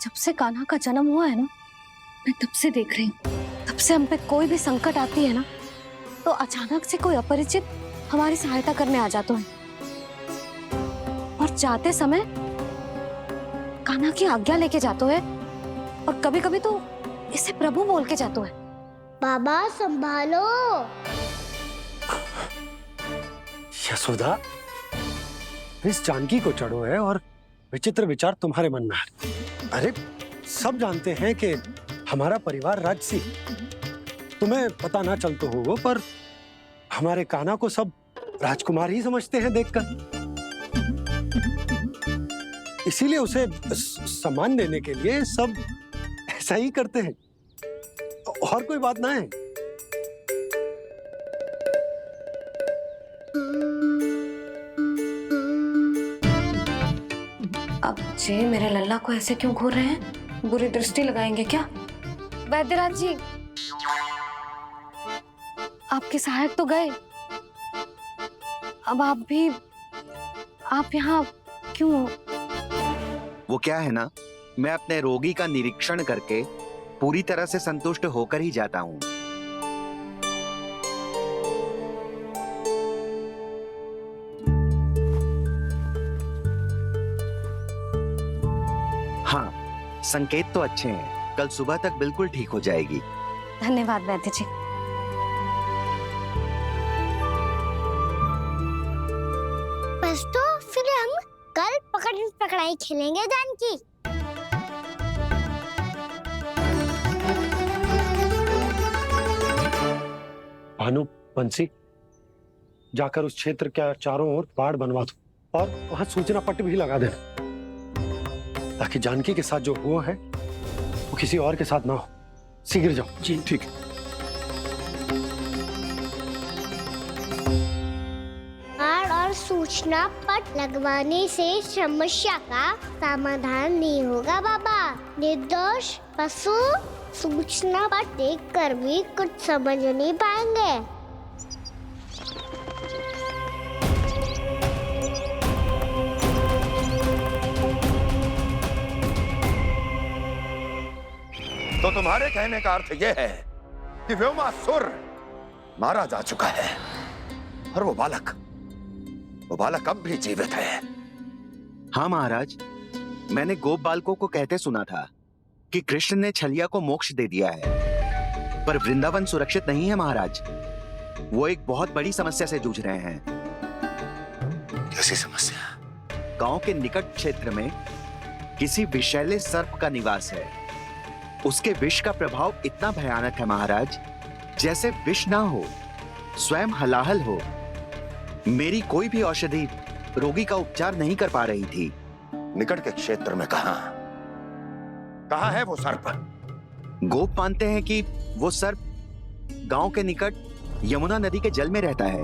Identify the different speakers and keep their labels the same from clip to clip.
Speaker 1: जब से कान्हा का जन्म हुआ है ना, मैं तब से देख रही हूँ, तब से हम पे कोई भी संकट आती है ना, तो अचानक से कोई अपरिचित हमारी सहायता करने आ जाता है, और जाते समय कान्हा की आज्ञा लेके जाते है, और कभी कभी तो इसे प्रभु बोल के जाते है।
Speaker 2: बाबा संभालो।
Speaker 3: यशोदा, इस जानकी को चढ़ो है और विचित्र विचार तुम्हारे मन में है। अरे सब जानते हैं कि हमारा परिवार राजसी, तुम्हें पता ना चलते हो वो, पर हमारे कान्हा को सब राजकुमार ही समझते हैं देखकर, इसीलिए उसे सम्मान देने के लिए सब ऐसा ही करते हैं, और कोई बात ना है।
Speaker 1: अब जी मेरे लल्ला को ऐसे क्यों घूर रहे हैं? बुरी दृष्टि लगाएंगे क्या? वैद्यराज जी, आपके सहायक तो गए, अब आप यहाँ क्यों?
Speaker 4: वो क्या है ना, मैं अपने रोगी का निरीक्षण करके पूरी तरह से संतुष्ट होकर ही जाता हूँ। हाँ, संकेत तो अच्छे हैं, कल सुबह तक बिल्कुल ठीक हो जाएगी।
Speaker 1: धन्यवाद वैद्य जी।
Speaker 2: बस तो फिर हम कल पकड़न पकड़ाई खेलेंगे जानकी।
Speaker 3: भानु, बंसी, जाकर उस क्षेत्र के चारों ओर बाड़ बनवा दो और वहां सूचना पट्ट भी लगा देना, ताकि जानकी के साथ जो हुआ है वो किसी और के साथ ना हो। शीघ्र जाओ।
Speaker 5: जी ठीक।
Speaker 2: बाड़ और सूचना पट लगवाने से समस्या का समाधान नहीं होगा बाबा। निर्दोष पशु सूचना पट देखकर भी कुछ समझ नहीं पाएंगे।
Speaker 6: तो तुम्हारे कहने का अर्थ यह है कि व्योमासुर मारा जा चुका है और वो बालक अब भी जीवित है।
Speaker 4: हाँ महाराज, मैंने गोप बालकों को कहते सुना था कि कृष्ण ने छलिया को मोक्ष दे दिया है, पर वृंदावन सुरक्षित नहीं है महाराज। वो एक बहुत बड़ी समस्या से जूझ रहे हैं।
Speaker 6: कैसी समस्या?
Speaker 4: गांव के निकट क्षेत्र में किसी विषैले सर्प का निवास है। उसके विष का प्रभाव इतना भयानक है महाराज, जैसे विष ना हो, स्वयं हलाहल हो। मेरी कोई भी औषधि रोगी का उपचार नहीं कर पा रही थी।
Speaker 6: निकट के क्षेत्र में कहाँ है वो सर्प?
Speaker 4: गोप मानते हैं कि वो सर्प गांव के निकट यमुना नदी के जल में रहता है।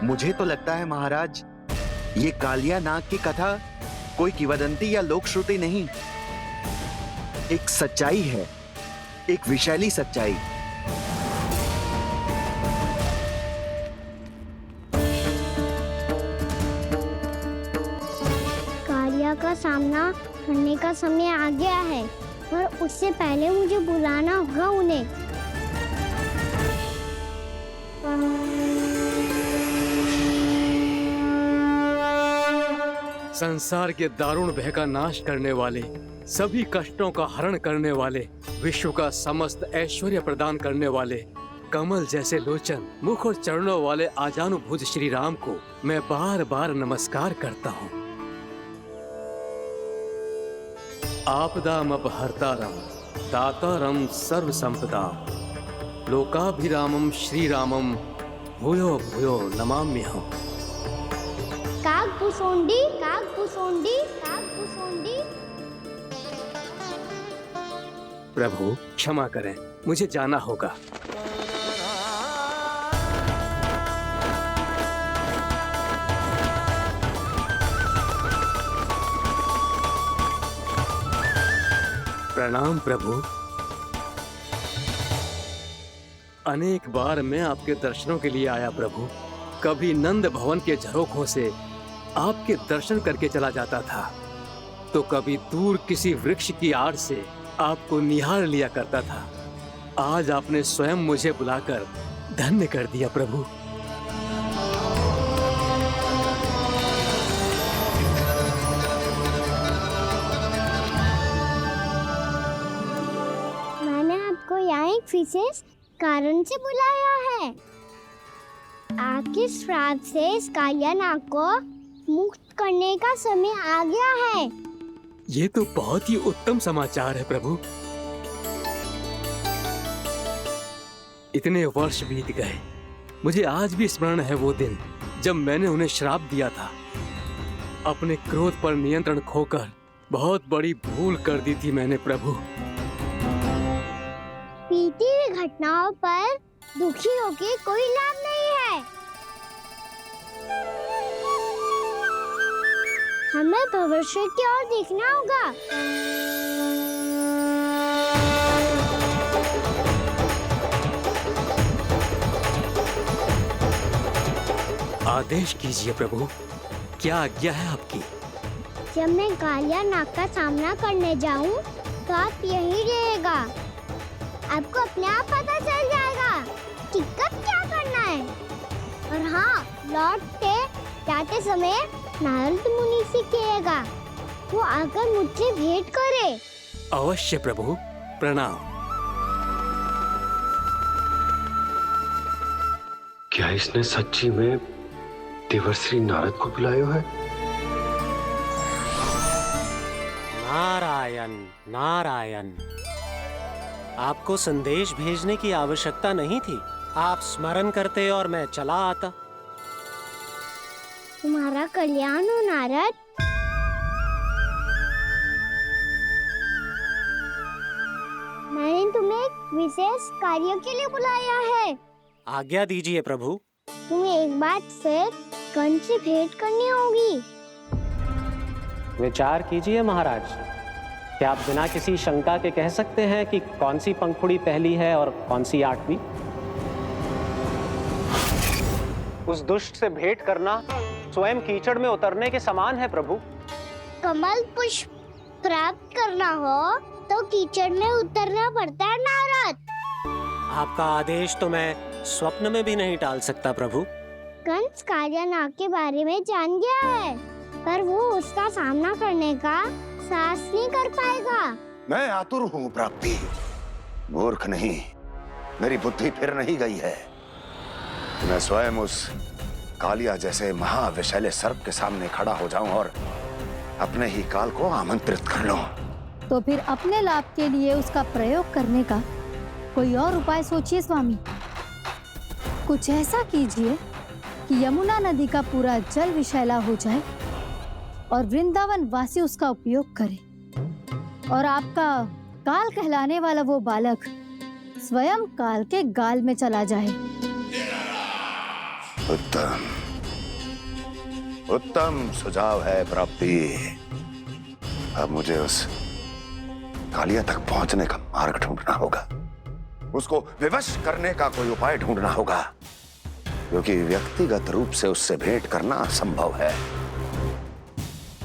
Speaker 4: मुझे तो लगता है महाराज, ये कालिया नाग की कथा कोई किंवदंती या लोक श्रुति नहीं, एक सच्चाई है, एक विषैली सच्चाई।
Speaker 2: कालिया का सामना करने का समय आ गया है, पर उससे पहले मुझे बुलाना होगा उन्हें।
Speaker 5: संसार के दारुण भय का नाश करने वाले, सभी कष्टों का हरण करने वाले, विश्व का समस्त ऐश्वर्य प्रदान करने वाले, कमल जैसे लोचन, मुख और चरणों वाले आजानुभूत श्री राम को मैं बार बार नमस्कार करता हूँ। आपदामपहर्तारं दातारं सर्व संपदा, लोकाभिरामं श्री रामं भूयो भूयो नमाम्यहम्।
Speaker 2: कागभूषोंडी, कागभूषोंडी, कागभूषोंडी।
Speaker 5: प्रभु क्षमा करें, मुझे जाना होगा। प्रणाम प्रभु। अनेक बार मैं आपके दर्शनों के लिए आया प्रभु। कभी नंद भवन के झरोखों से आपके दर्शन करके चला जाता था, तो कभी दूर किसी वृक्ष की आड़ से आपको निहार लिया करता था। आज आपने स्वयं मुझे बुलाकर धन्य कर दिया प्रभु।
Speaker 2: मैंने आपको यहाँ एक विशेष कारण से बुलाया है। आपके श्राप से इस कालिया नाग को मुक्त करने का समय आ गया है।
Speaker 5: ये तो बहुत ही उत्तम समाचार है प्रभु। इतने वर्ष बीत गए, मुझे आज भी स्मरण है वो दिन जब मैंने उन्हें श्राप दिया था। अपने क्रोध पर नियंत्रण खोकर बहुत बड़ी भूल कर दी थी मैंने प्रभु।
Speaker 2: बीती हुई घटनाओं पर दुखी होके कोई लाभ नहीं है। हमें भविष्य की ओर देखना होगा।
Speaker 5: आदेश कीजिए प्रभु, क्या आज्ञा है आपकी?
Speaker 2: जब मैं कालिया नाग का सामना करने जाऊं, तो आप यही रहेगा। आपको अपने आप पता चल जाएगा कि कब क्या करना है। और हाँ, लौटते जाते समय नारद मुनि से कहिएगा, वो आकर मुझसे भेंट करे।
Speaker 5: अवश्य प्रभु, प्रणाम।
Speaker 3: क्या इसने सच्ची में देवर्षि नारद को बुलाया है?
Speaker 7: नारायण नारायण, आपको संदेश भेजने की आवश्यकता नहीं थी। आप स्मरण करते और मैं चला आता।
Speaker 2: तुम्हारा कल्याण हो नारद। मैंने तुम्हें एक विशेष कार्य के लिए बुलाया है।
Speaker 7: आज्ञा दीजिए प्रभु।
Speaker 2: तुम्हें एक बार फिर कंस से भेंट करनी होगी।
Speaker 7: विचार कीजिए महाराज, क्या आप बिना किसी शंका के कह सकते हैं कि कौन सी पंखुड़ी पहली है और कौन सी आठवीं? उस दुष्ट से भेंट करना स्वयं कीचड़ में उतरने के समान है प्रभु।
Speaker 2: कमल पुष्प प्राप्त करना हो तो कीचड़ में उतरना पड़ता है नारद।
Speaker 7: आपका आदेश तो मैं स्वप्न में भी नहीं टाल सकता प्रभु।
Speaker 2: कंस कालिया नाग के बारे में जान गया है, पर वो उसका सामना करने का साहस नहीं कर पाएगा।
Speaker 6: मैं आतुर हूँ प्राप्ति, मूर्ख नहीं। मेरी बुद्धि फिर नहीं गई है। मैं स्वयं उस कालिया जैसे महाविषैले सर्प के सामने खड़ा हो जाऊं और अपने ही काल को आमंत्रित कर लूं।
Speaker 8: तो फिर अपने लाभ के लिए उसका प्रयोग करने का कोई और उपाय सोचिए स्वामी। कुछ ऐसा कीजिए कि यमुना नदी का पूरा जल विषैला हो जाए और वृंदावन वासी उसका उपयोग करे, और आपका काल कहलाने वाला वो बालक स्वयं काल के गाल में चला जाए।
Speaker 6: उत्तम उत्तम सुझाव है प्राप्ति। अब मुझे उस कालिया तक पहुंचने का मार्ग ढूंढना होगा। उसको विवश करने का कोई उपाय ढूंढना होगा, क्योंकि व्यक्तिगत रूप से उससे भेंट करना असंभव है।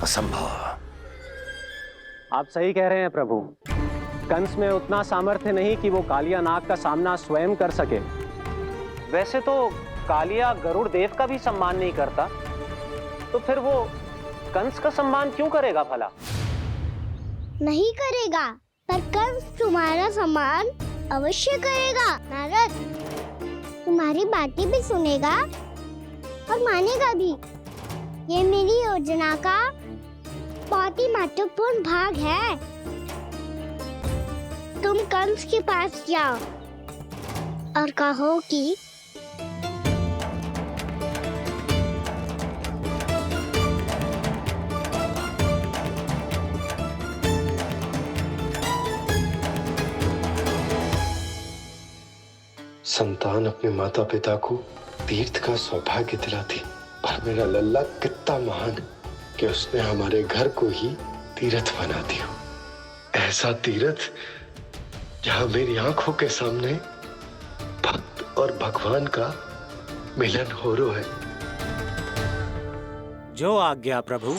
Speaker 6: असंभव।
Speaker 7: आप सही कह रहे हैं प्रभु। कंस में उतना सामर्थ्य नहीं कि वो कालिया नाग का सामना स्वयं कर सके। वैसे तो कालिया गरुड़ देव का भी सम्मान नहीं करता, तो फिर वो कंस का सम्मान क्यों करेगा भला?
Speaker 2: नहीं करेगा, पर कंस तुम्हारा सम्मान अवश्य करेगा नारद। तुम्हारी बातें भी सुनेगा और मानेगा भी। ये मेरी योजना का बहुत ही महत्वपूर्ण भाग है। तुम कंस के पास जाओ और कहो कि
Speaker 3: संतान अपने माता पिता को तीर्थ का सौभाग्य दिलाती, और मेरा लल्ला कितना महान कि उसने हमारे घर को ही तीर्थ बना दिया। ऐसा तीर्थ जहां मेरी आंखों के सामने भक्त और भगवान का मिलन हो रहा है।
Speaker 7: जो आज्ञा प्रभु।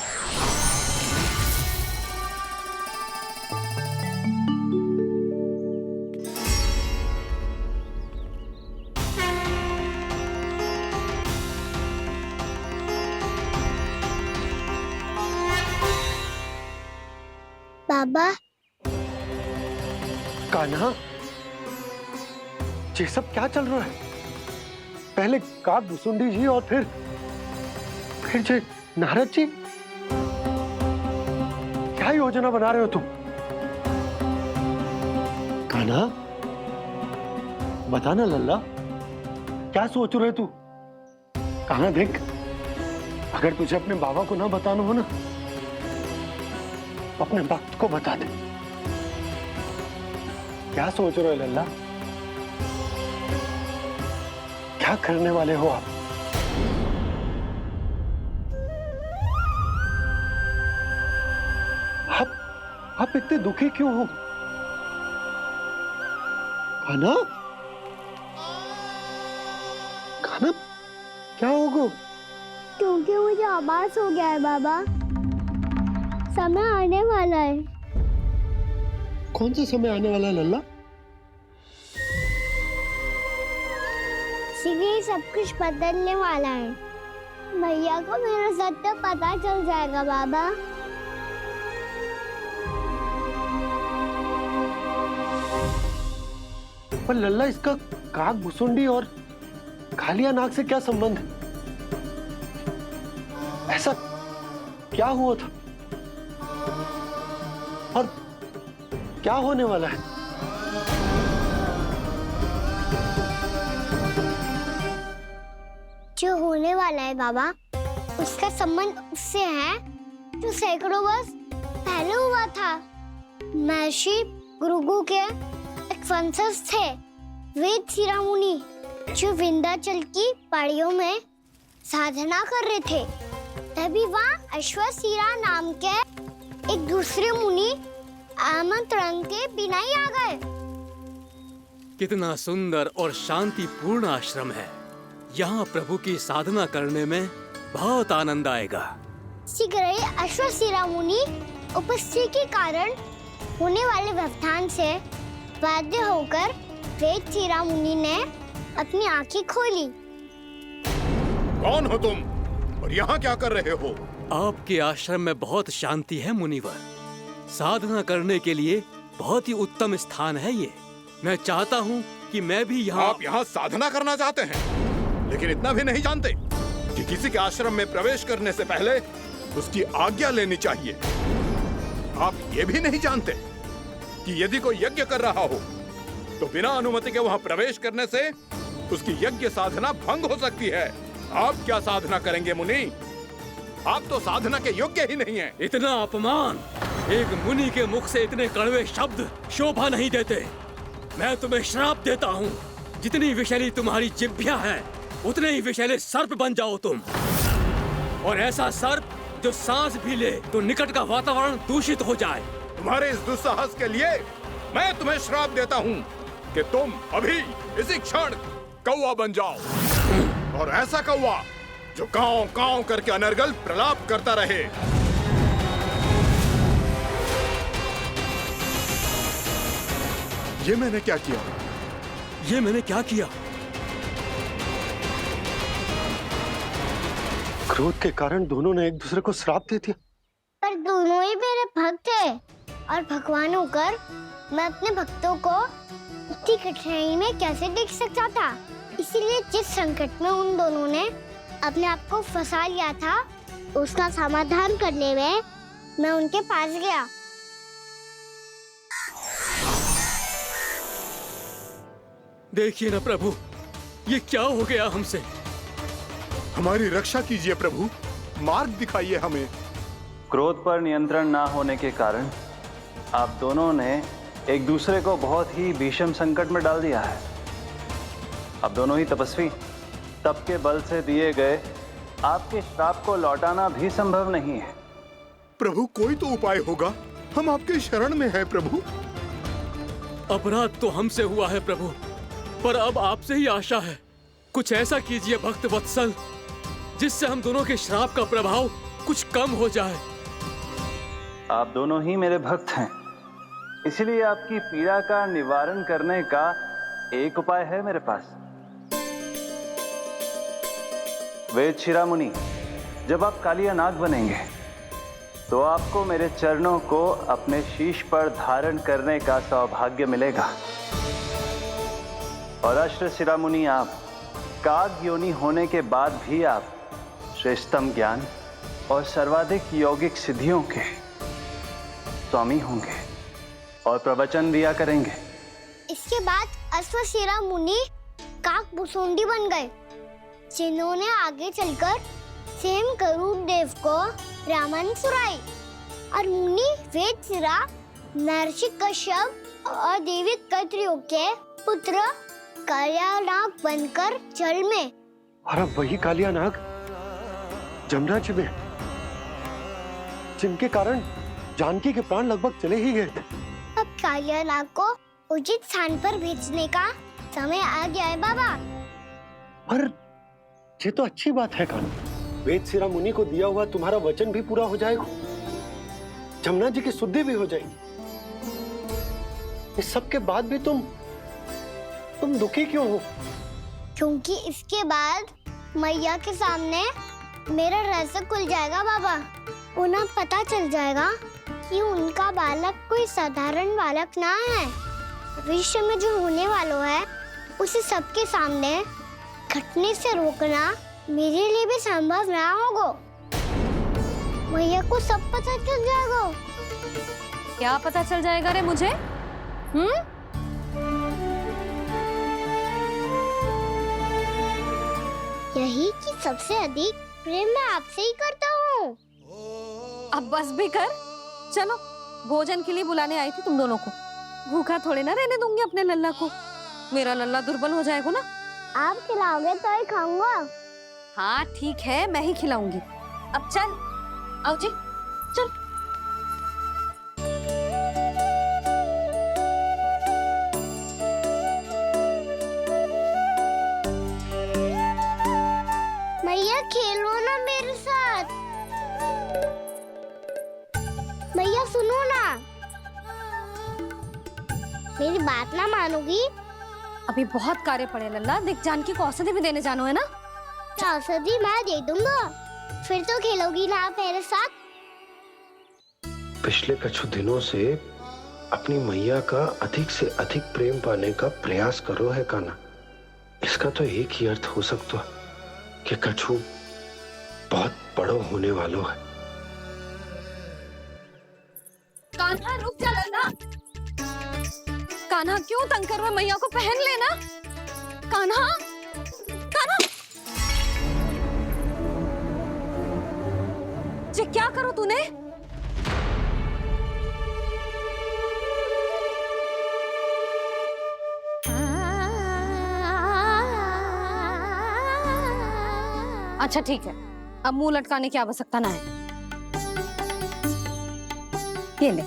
Speaker 2: बाबा,
Speaker 3: कान्हा, ये सब क्या चल रहा है? पहले काक भुसुंडी जी और फिर जे नारद जी। क्या योजना बना रहे हो तुम? कान्हा, बता ना लल्ला, क्या सोच रहे तू? कान्हा देख, अगर तुझे अपने बाबा को ना बताना हो ना, तो अपने भक्त को बता दे। क्या सोच रहे हो लल्ला? क्या करने वाले हो आप? आप इतने दुखी क्यों हो? कान्हा, कान्हा, क्या होगा?
Speaker 2: क्योंकि मुझे आभास हो गया है बाबा, समय आने वाला है।
Speaker 3: कौन सा समय आने वाला है लल्ला?
Speaker 2: इसीलिए सब कुछ बदलने वाला है। भैया को मेरा सत्य पता चल जाएगा बाबा।
Speaker 3: पर लल्ला, इसका काक भुसुंडी और कालिया नाग से क्या संबंध है? ऐसा क्या हुआ था और क्या होने वाला है?
Speaker 2: जो होने वाला है बाबा, उसका संबंध उससे है जो सैकड़ों वर्ष पहले हुआ था। महर्षि भृगु के एक वंशज थे, वेद शिरोमणि, जो विंध्याचल की पहाड़ियों में साधना कर रहे थे। तभी वहाँ अश्वशिरा नाम के एक दूसरे मुनि आमंत्रण के बिना ही आ गए।
Speaker 5: कितना सुंदर और शांतिपूर्ण आश्रम है। यहाँ प्रभु की साधना करने में बहुत आनंद आएगा।
Speaker 2: शीघ्र ही अश्वशिरा मुनि उपस्थिति के कारण होने वाले व्यवधान से बाध्य होकर वेद शिरा मुनि ने अपनी आंखें खोली।
Speaker 6: कौन हो तुम और यहाँ क्या कर रहे हो?
Speaker 5: आपके आश्रम में बहुत शांति है मुनिवर। साधना करने के लिए बहुत ही उत्तम स्थान है ये। मैं चाहता हूँ कि मैं भी यहाँ।
Speaker 6: आप यहाँ साधना करना चाहते हैं, लेकिन इतना भी नहीं जानते कि किसी के आश्रम में प्रवेश करने से पहले उसकी आज्ञा लेनी चाहिए। आप ये भी नहीं जानते कि यदि कोई यज्ञ कर रहा हो तो बिना अनुमति के वहाँ प्रवेश करने से उसकी यज्ञ साधना भंग हो सकती है। आप क्या साधना करेंगे मुनि? आप तो साधना के योग्य ही नहीं हैं।
Speaker 5: इतना अपमान! एक मुनि के मुख से इतने कड़वे शब्द शोभा नहीं देते। मैं तुम्हें श्राप देता हूँ, जितनी विषैली तुम्हारी जिह्वा है उतने ही विषैले सर्प बन जाओ तुम। और ऐसा सर्प जो सांस भी ले तो निकट का वातावरण दूषित हो जाए।
Speaker 6: तुम्हारे इस दुस्साहस के लिए मैं तुम्हें श्राप देता हूँ कि तुम अभी इसी क्षण कौवा बन जाओ, और ऐसा कौवा जो कांव कांव करके अनर्गल प्रलाप करता रहे। ये मैंने क्या किया?
Speaker 5: ये मैंने क्या किया?
Speaker 3: क्रोध के कारण दोनों ने एक दूसरे को श्राप दे दिया।
Speaker 2: पर दोनों ही मेरे भक्त हैं, और भगवान होकर मैं अपने भक्तों को इतनी कठिनाई में कैसे देख सकता था। इसीलिए जिस संकट में उन दोनों ने अपने आप को फंसा लिया था, उसका समाधान करने में मैं उनके पास गया।
Speaker 5: देखिए ना प्रभु, ये क्या हो गया हमसे?
Speaker 6: हमारी रक्षा कीजिए प्रभु, मार्ग दिखाइए हमें।
Speaker 9: क्रोध पर नियंत्रण ना होने के कारण आप दोनों ने एक दूसरे को बहुत ही भीषण संकट में डाल दिया है। आप दोनों ही तपस्वी, तप के बल से दिए गए आपके श्राप को लौटाना भी संभव नहीं है।
Speaker 6: प्रभु कोई तो उपाय होगा, हम आपके शरण में हैं प्रभु।
Speaker 5: अपराध तो हमसे हुआ है प्रभु, पर अब आपसे ही आशा है। कुछ ऐसा कीजिए भक्त वत्सल, जिससे हम दोनों के श्राप का प्रभाव कुछ कम हो जाए।
Speaker 9: आप दोनों ही मेरे भक्त हैं, इसीलिए आपकी पीड़ा का निवारण करने का एक उपाय है मेरे पास। वेद शिरोमणि, जब आप कालिया नाग बनेंगे तो आपको मेरे चरणों को अपने शीश पर धारण करने का सौभाग्य मिलेगा। और अश्र शिरोमणि, आप काग योनि होने के बाद भी आप श्रेष्ठतम ज्ञान और सर्वाधिक यौगिक सिद्धियों के स्वामी होंगे और प्रवचन दिया करेंगे।
Speaker 2: इसके बाद अश्वशिरा मुनि काक भुसुंडी बन गए, जिन्होंने आगे चलकर स्वयं गरुड़ देव को रामायण सुनाई। और मुनि वेदशिरा महर्षि कश्यप और देवी कत्रियों के पुत्र कालिया नाग बनकर जल में।
Speaker 3: और अब वही कालिया नाग जमराज में, जिनके कारण जानकी के प्राण लगभग चले ही गए थे।
Speaker 2: अब कालिया नाग को उचित स्थान पर भेजने का समय आ गया है बाबा।
Speaker 3: पर ये तो अच्छी बात है कान्हा, वेद शिरा मुनि को दिया हुआ तुम्हारा वचन भी पूरा हो जाएगा, जमुना जी की शुद्धि भी हो जाएगी। इस सब के बाद भी तुम दुखी क्यों हो?
Speaker 2: क्योंकि इसके बाद मैया के सामने मेरा रहस्य खुल जाएगा बाबा। उन्हें पता चल जाएगा कि उनका बालक कोई साधारण बालक ना है। भविष्य में जो होने वाला है उसे सबके सामने घटने से रोकना मेरे लिए भी संभव ना होगा। मैया को सब पता चल जाएगा।
Speaker 1: क्या पता चल जाएगा रे मुझे?
Speaker 2: यही कि सबसे अधिक प्रेम मैं आपसे ही करता हूँ।
Speaker 1: अब बस भी कर, चलो भोजन के लिए बुलाने आई थी तुम दोनों को। भूखा थोड़े ना रहने दूंगी अपने लल्ला को, मेरा लल्ला दुर्बल हो जाएगा ना।
Speaker 2: आप खिलाओगे तो ही खाऊंगा।
Speaker 1: हाँ ठीक है, मैं ही खिलाऊंगी। अब चल, आओ जी, चल।
Speaker 2: मैया खेलो ना मेरे साथ। मैया सुनो ना, मेरी बात ना मानोगी?
Speaker 1: अभी बहुत कार्य पड़े लल्ला, देख जानकी को औषधि भी देने जाना है ना।
Speaker 2: औषधि मैं दे दूंगा, फिर तो खेलोगी ना आप मेरे साथ।
Speaker 10: पिछले कुछ दिनों से अपनी मैया का अधिक से अधिक प्रेम पाने का प्रयास करो है कान्हा। इसका तो एक ही अर्थ हो सकता है कि कछु बहुत बड़ो होने वालों है।
Speaker 1: कान्हा रुक जा लल्ला। कान्हा क्यों तंग कर रहा है? मैया को पहन लेना। कान्हा, कान्हा, ये क्या करो तूने? अच्छा ठीक है, अब मुंह लटकाने की आवश्यकता ना है। ये ले।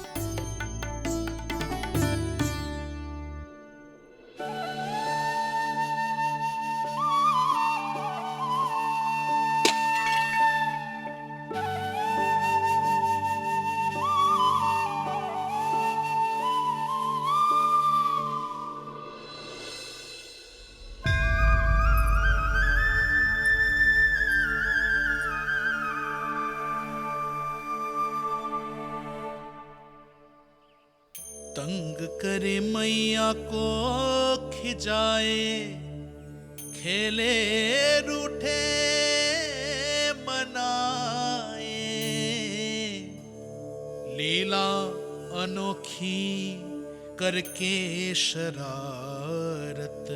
Speaker 11: तंग करे मैया को खिजाए, खेले रूठे मनाए, लीला अनोखी करके शरारत,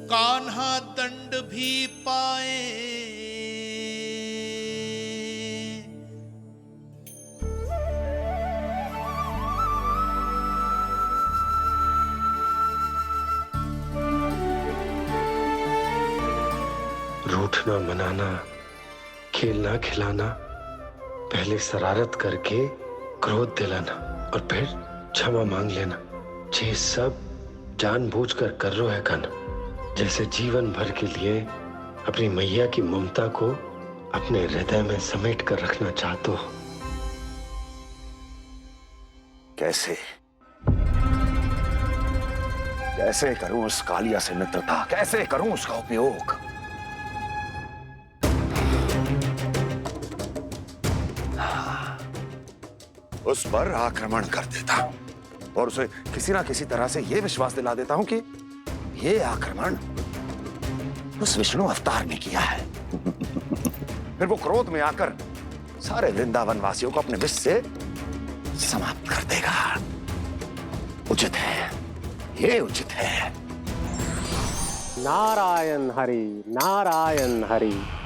Speaker 11: कान्हा दंड भी पाए।
Speaker 10: रूठना मनाना, खेलना खिलाना, पहले शरारत करके क्रोध दिलाना और फिर क्षमा मांग लेना, ये सब जानबूझकर कर रहे हैं कान्हा। जैसे जीवन भर के लिए अपनी मैया की ममता को अपने हृदय में समेट कर रखना चाहते हो।
Speaker 6: कैसे कैसे करूं उस कालिया से मित्रता, कैसे करूं उसका उपयोग? उस पर आक्रमण कर देता हूं और उसे किसी ना किसी तरह से यह विश्वास दिला देता हूं कि यह आक्रमण उस विष्णु अवतार ने किया है। फिर वो क्रोध में आकर सारे वृंदावन वासियों को अपने विष से समाप्त कर देगा। उचित है, ये उचित है।
Speaker 7: नारायण हरि, नारायण हरि।